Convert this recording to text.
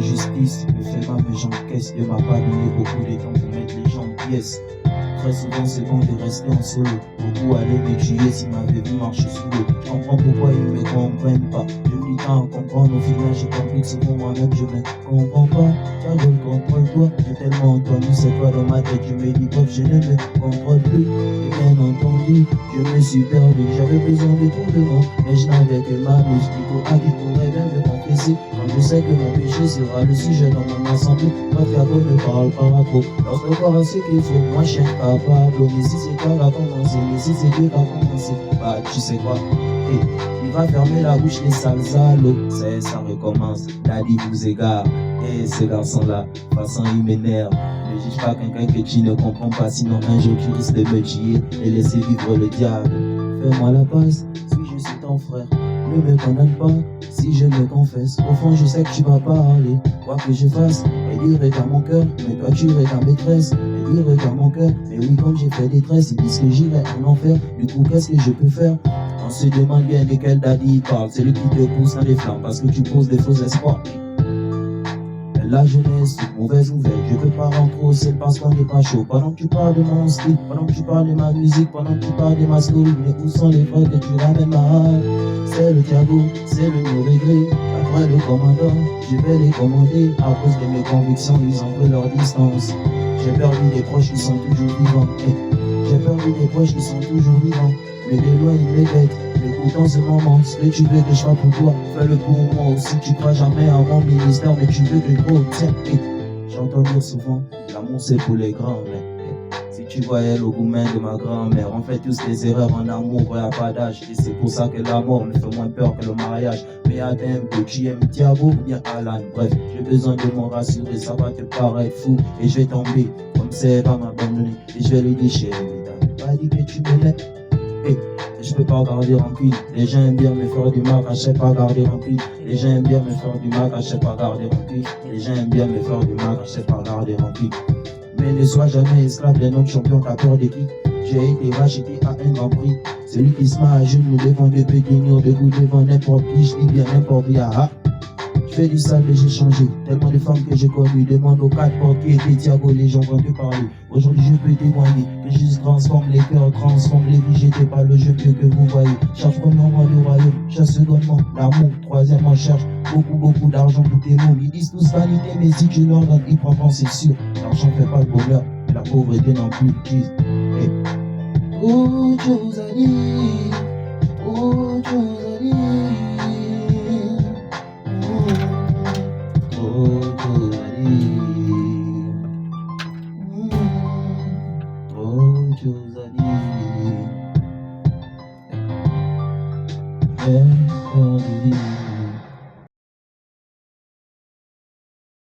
l'injustice me fait mal, mais j'encaisse. Dieu m'a pas donné beaucoup de temps pour mettre les gens en pièces. Très souvent c'est bon de rester en solo. Beaucoup allaient me tuer s'ils m'avaient vu marcher sous l'eau. Je comprends pourquoi ils me comprennent pas. Je me dis tant à comprendre, au final j'ai compris que souvent moi-même je me comprends pas. Carole, contrôle-toi, j'ai tellement entendu cette voix dans ma tête. Je me dis bof, je ne me contrôle plus. Et bien entendu, je me suis perdu. J'avais besoin de tout le monde, mais je n'avais que ma bouche qui pourrait bien me confesser. Quand je sais que mon péché sera le sujet dans mon assemblée. Bref, Carole ne parle pas trop. Lorsque croire à ce qu'il faut, moi je suis incapable. Mais si c'est toi qui a commencé, mais si c'est Dieu qui a commencé, bah tu sais quoi, il va fermer la bouche les sales salauds. Ça recommence, Daddy vous égare. Et ce garçon-là, de façon il m'énerve. Ne juge pas quelqu'un que tu ne comprends pas, sinon un jour tu risques de me tuer et laisser vivre le diable. Fais-moi la passe, suis-je suis ton frère. Ne me condamne pas si je me confesse. Au fond je sais que tu vas parler, quoi que je fasse. Et Dieu regarde mon cœur, mais toi tu regardes maîtresse. Et Dieu regarde mon cœur, mais oui comme j'ai fait détresse. Ils disent que j'irai en enfer, du coup qu'est-ce que je peux faire? On se demande bien de quel daddy il parle. C'est lui qui te pousse dans les flammes parce que tu poses des faux espoirs. La jeunesse, mauvaise nouvelle, je peux pas rentrer au ciel parce qu'on n'est pas chaud. Pendant que tu parles de mon style, pendant que tu parles de ma musique, pendant que tu parles de ma story, mais où sont les frères que tu ramènes mal? C'est le diable, c'est le no regret. Après le commandant, je vais les commander. À cause de mes convictions, ils ont pris leur distance. J'ai perdu des proches qui sont toujours vivants. J'ai perdu des proches qui sont toujours vivants. Mais de loin ils me bêtent. Mais pourtant ce moment, ce que tu veux que je fasse pour toi, fais-le pour moi aussi. Tu crois jamais à mon ministère, mais tu veux que je tiens. J'entends dire souvent, l'amour c'est pour les grands, mais si tu voyais le gourmet de ma grand-mère, on fait tous des erreurs en amour, il n'y a pas d'âge. Et c'est pour ça que la mort me fait moins peur que le mariage. Mais attends un peu, tu aimes Thiago ou bien Alan? Bref, j'ai besoin de m'en rassurer, ça va te paraître fou. Et je vais tomber, comme c'est pas m'abandonner. Et je vais lui dire, chérie, t'avais pas dit que tu m'aimais? Je peux pas garder rancune. Les gens aiment bien me faire du mal, je sais pas garder rancune. Les gens aiment bien me faire du mal, je sais pas garder rancune. Les gens aiment bien me faire du mal, je sais pas garder rancune. Mais ne sois jamais esclave d'un homme champion, t'as peur de qui? J'ai été racheté à un grand prix. Celui qui se met à genoux devant des petits nids, debout devant n'importe qui, je dis bien n'importe qui. Je fais du sale et j'ai changé. Tellement de femmes que j'ai connues. Demande aux 4 portes qui étaient Thiago, les gens vont te parler. Aujourd'hui je peux témoigner que Jésus transforme les cœurs, transforme les vies. J'étais pas le jeu que vous voyez. Cherche premièrement le royaume, cherche secondement l'amour. Troisièmement cherche beaucoup d'argent pour tes mots. Ils disent tous vanité, mais si tu leur donnes, ils prennent, c'est sûr. L'argent fait pas le bonheur, et la pauvreté non plus. Autre chose à dire, autre chose à dire. J'ai peur de vivre.